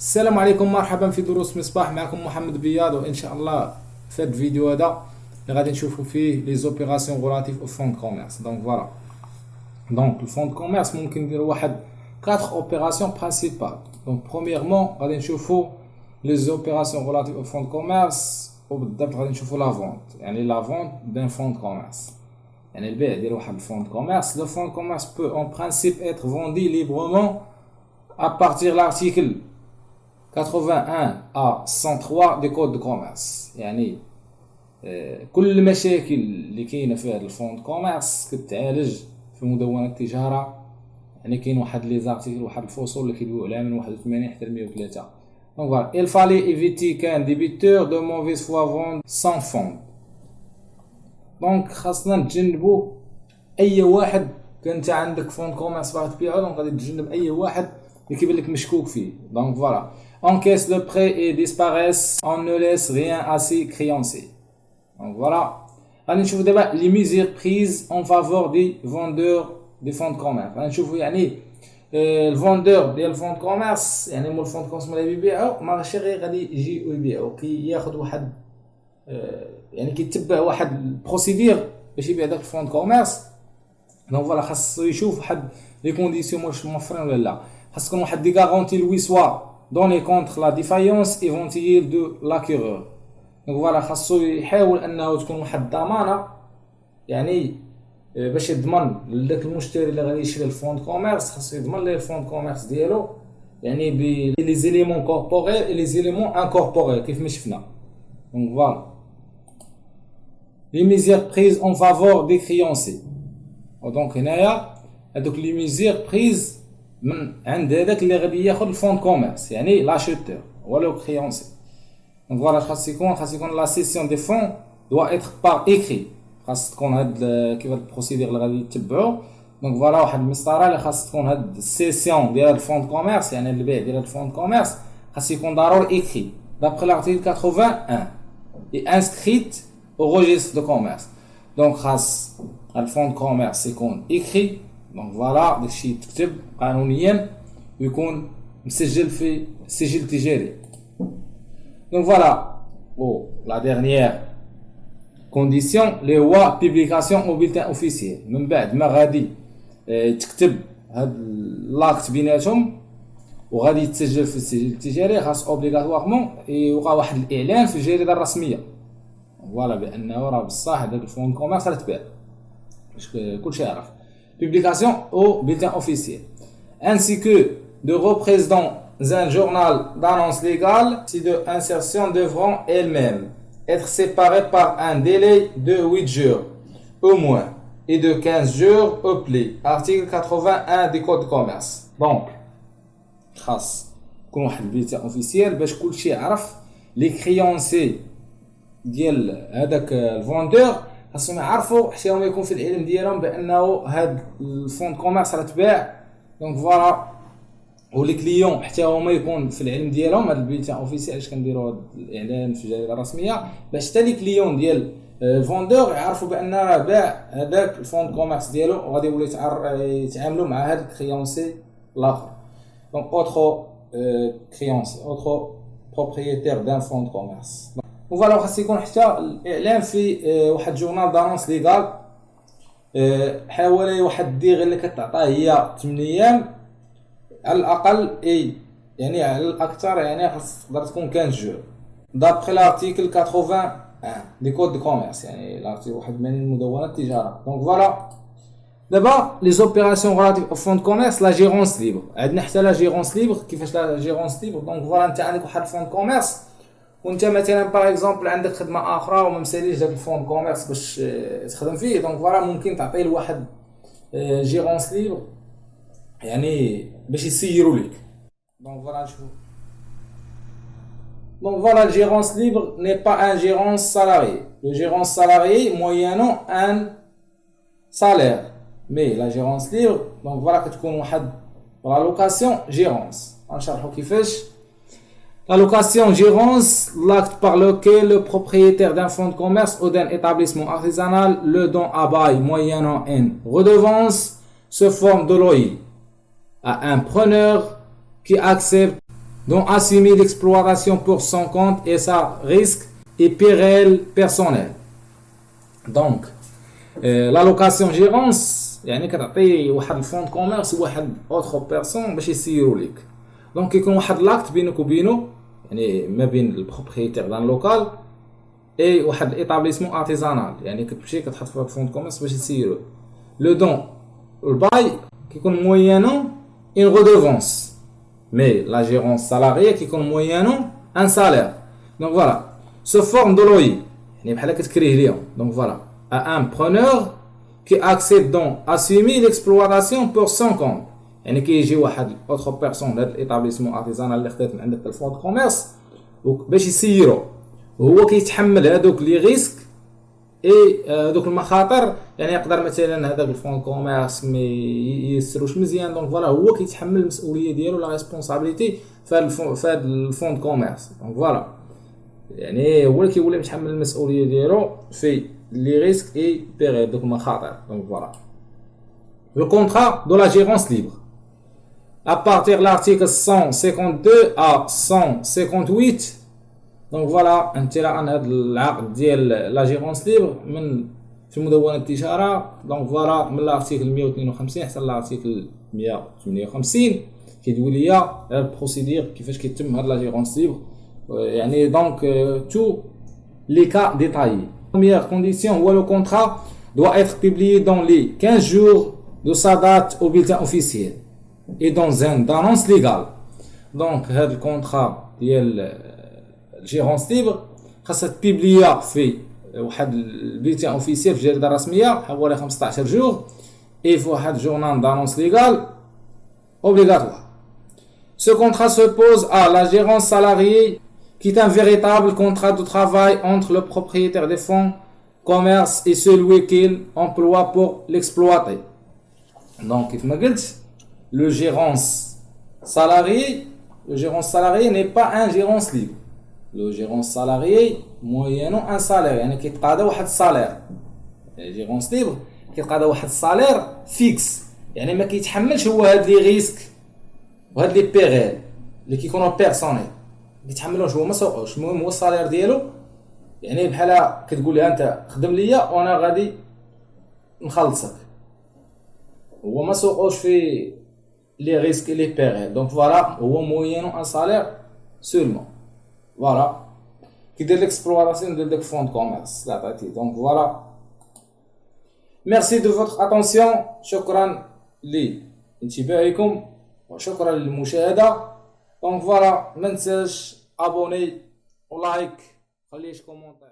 السلام عليكم، مرحبا في دروس مصباح. معكم محمد بياض، وان شاء الله في هذا الفيديو هذا اللي غادي نشوفوا فيه لي زوبيراسيون غولاتيف او فون كوميرس. دونك فوالا، دونك الفون كوميرس ممكن نديروا واحد 4 اوبيراسيون برينسيبال. دونك برومييرمون غادي نشوفوا لي زوبيراسيون غولاتيف او فون كوميرس، وبالضبط غادي نشوفوا لا فونت، يعني لا فونت دان فون كوميرس، يعني البيع ديال واحد الفون كوميرس. لو فون كوميرس peut en principe être vendu librement à partir de l'article 81 à 103 du code de commerce. يعني كل المشاكل اللي كاينه في هذا الفون كوميرس كتعالج في مدونة التجارة. يعني كاين واحد لي زارتيكل، واحد الفصول اللي كيدويو عليها من 81 حتى ل 103. دونك فوالا، il fallait éviter qu'un débiteur de mauvaise foi vende sans fond. دونك خاصنا نتجنبوا اي واحد كنت عندك فون كوميرس باغي تبيعو، دونك غادي تجنب اي واحد اللي كيبان لك مشكوك فيه. دونك فوالا، encaisse le prêt et disparaisse, on ne laisse rien à ses créanciers. Donc voilà, غادي نشوفوا دابا les mesures prises en faveur des vendeurs des fonds de commerce. غادي نشوفوا يعني الفوندور ديال الفون كوميرس، يعني مول الفون كوميرس اللي يبيعوا ماشي غير غادي يجيو يبيعوا، كياخذ واحد يعني كيتبع واحد البروسيدير باش يبيع داك الفون كوميرس. دونك فوالا، خاصو يشوف واحد لي كونديسيون واش موفرين ولا لا. خاص تكون واحد دي غارونتي لوي سوا دوني كونتر لا ديفايونس ايفونتييل دو لاكيرور. دونك فوالا، خاصو يحاول انه تكون واحد الضمانه، يعني باش يضمن لذاك المشتري اللي غادي يشري الفون كوميرس، خاصو يضمن ليه الفون كوميرس ديالو، يعني ب لي زيليمون كوربوريل اي لي زيليمون انكوربوريل كيف ما شفنا. دونك فوالا، لي ميزير بريز اون فافور دي كريونسي. دونك هنايا هادوك لي ميزير بريز من عند هذاك اللي غادي ياخذ الفون كوميرس، يعني لاشيتور ولا كريونسي. دونك فوالا، خاص يكون لا سيسيون دي فون دوا ايتر بار ايكري. خاص تكون هاد كيف هاد البروسيدير اللي غادي يتبعوا. دونك فوالا، واحد المسطره اللي خاص تكون هاد السيسيون ديال الفون كوميرس، يعني البيع ديال الفون كوميرس خاص يكون ضروري ايكري دابخي لارتيكل 81 اي انسكريت او ريجستر دو كوميرس. دونك خاص الفون كوميرس يكون ايكري. دونك فوالا، داكشي يتكتب قانونيا ويكون مسجل في سجل تجاري. دونك فوالا، او لا ديرنيير كونديسيون اللي هو بيبليكاسيون او بولتان اوفيسيال. من بعد ما غادي تكتب هاد لاكت بيناتهم وغادي يتسجل في السجل التجاري، خاص اوبليغاتوارمون يوقع واحد الاعلان في الجريده الرسميه، فوالا، بانه راه بصح داك الفون كوميرس راه تباع، باش كلشي يعرف. Publication au bulletin officiel, ainsi que de reprises dans un journal d'annonce légale si de insertion devront elles-mêmes être séparées par un délai de 8 jours au moins et de 15 jours au plus. Article 81 du code de commerce. Donc, خاص يكون واحد البيلتان اوفيسيال باش كلشي يعرف لي كريونسي ديال هذاك الفوندور، خاصهم يعرفوا حتى هما يكون في العلم ديالهم بانه هاد الفون كوميرس راه تباع. دونك فوالا، ولي كليون حتى هما يكون في العلم ديالهم. هاد البيلتان اوفيسيال علاش كنديروا هاد الاعلان في الجريده الرسميه؟ باش حتى لي كليون ديال الفوندور يعرفوا بان راه باع هذاك الفون كوميرس ديالو، وغادي يوليو يتعاملوا مع هاد الكريونسي الاخر. دونك اوترو كريونسي، اوترو بروبريتير دان فون كوميرس. وفوالا، خاص يكون حتى الاعلان في واحد جورنال دانونس ليغال حوالي واحد الديغ اللي كتعطاه هي 8 ايام على الاقل، اي يعني على الاكثر يعني خاص تقدر تكون 15 جور دابخي لارتيكل 81 دي كود دو كوميرس، يعني لارتيكل واحد من مدونة التجارة. دونك فوالا، دابا لي زوبيراسيون غولاتيف او فون كوميرس، لا جيرونس ليبر. عندنا حتى لا جيرونس ليبر. كيفاش لا جيرونس ليبر؟ دونك فوالا، انت عندك واحد الفون كوميرس وانت مثلا باغ اكزومبل عندك خدمه اخرى وما مساليش داك الفون كوميرس باش تخدم فيه. دونك فوالا، ممكن تعطيه لواحد جيرونس ليبر، يعني باش يسيروا لك. دونك فوالا نشوفوا. دونك فوالا، الجيرونس ليبر ني با ان جيرونس سالاري. لو جيرونس سالاري مويانو ان سالير، مي لا جيرونس ليبر دونك فوالا كتكون واحد لا لوكاسيون جيرونس. غنشرحوا كيفاش. La location gérance, l'acte par lequel le propriétaire d'un fonds de commerce ou d'un établissement artisanal le don à bail moyennant une redevance se forme de loyer à un preneur qui accepte dont assumer l'exploitation pour son compte et sa risque et péril personnel. Donc, l'allocation gérance يعني كتعطي واحد الفون كوميرس واحد اوتر بيرسون باش يسيروا ليك. دونك كيكون واحد لاكت بينك وبينه يعني ما بين البروبريتير دان لوكال اي واحد ايطابليسمون ارتيزانال يعني كتمشي كتحط في الفون كوميرس باش يسيروا. لو دون الباي كيكون مويانو ان ريدوفونس مي لا جيرونس سالاريه كيكون مويانو ان سالير. دونك فوالا سو فورم دو لوي يعني بحال كتكريه ليهم. دونك فوالا ان برونور qui accède donc à assumer l'exploitation pour son compte. يعني كيجي واحد اوتر بيرسون لهاد الايطابليسمون ارتيزانال اللي خدات من عندك الفون كوميرس باش يسيرو وهو كيتحمل هذوك لي ريسك اي دوك المخاطر. يعني يقدر مثلا هذاك الفون كوميرس ما يسروش مزيان دونك فوالا هو كيتحمل المسؤوليه ديالو لا ريسبونسابيلتي في الفون كوميرس. دونك فوالا يعني هو اللي كيولي متحمل المسؤوليه ديالو في les risques et périodes de المخاطر. Donc voilà. Le contrat de la gérance libre. À partir de l'article 152 à 158. Donc voilà, انطلاقا عن هذا العقد ديال لا جيرونس ليبر من في مدونة التجارة. دونك فوالا من الارتيكل 152 حتى الارتيكل 158 كيدوي ليا البروسيدير كيفاش كيتم هاد لا جيرونس ليبر. يعني دونك تو لي كا ديتايي. Première condition, où le contrat doit être publié dans les 15 jours de sa date au bulletin officiel et dans une annonce légale. Donc, le contrat de gérance libre, خاصها تبيبليا في واحد البوليتان اوفيسيال في الجريده الرسميه حوالي 15 جور et في واحد جورنال d'annonce légale obligatoire. Ce contrat s'oppose à la gérance salariée qui est un véritable contrat de travail entre le propriétaire des fonds commerce et celui qu'il emploie pour l'exploiter. Donc, comme je l'ai dit, le gérance salarié n'est pas un gérance libre. Le gérance salarié moyennant un salaire, يعني كيتقاضى واحد الصالير. الجيرونس ليبر كيتقاضى واحد الصالير فيكس، يعني ما كيتحملش هو هاد لي ريسك وهاد لي بيغيل اللي كيكونوا بيرسونيل كيتحملوش هو ما سوقوش. المهم هو الصالير ديالو يعني بحال كتقول لها انت خدم ليا وانا غادي نخلصك، هو ما سوقوش في لي ريسك لي بيغيل. دونك فوالا هو موينو ان صالير سولمون. فوالا كيدير ليكسبلواتاسيون ديال داك فون كوميرس لا عطيتي. دونك فوالا ميرسي دو فوتر اتونسيون، شكرا لانتباهكم وشكرا للمشاهده. دونك فوالا ما ننساش ابوني ولايك خليش كومونتير.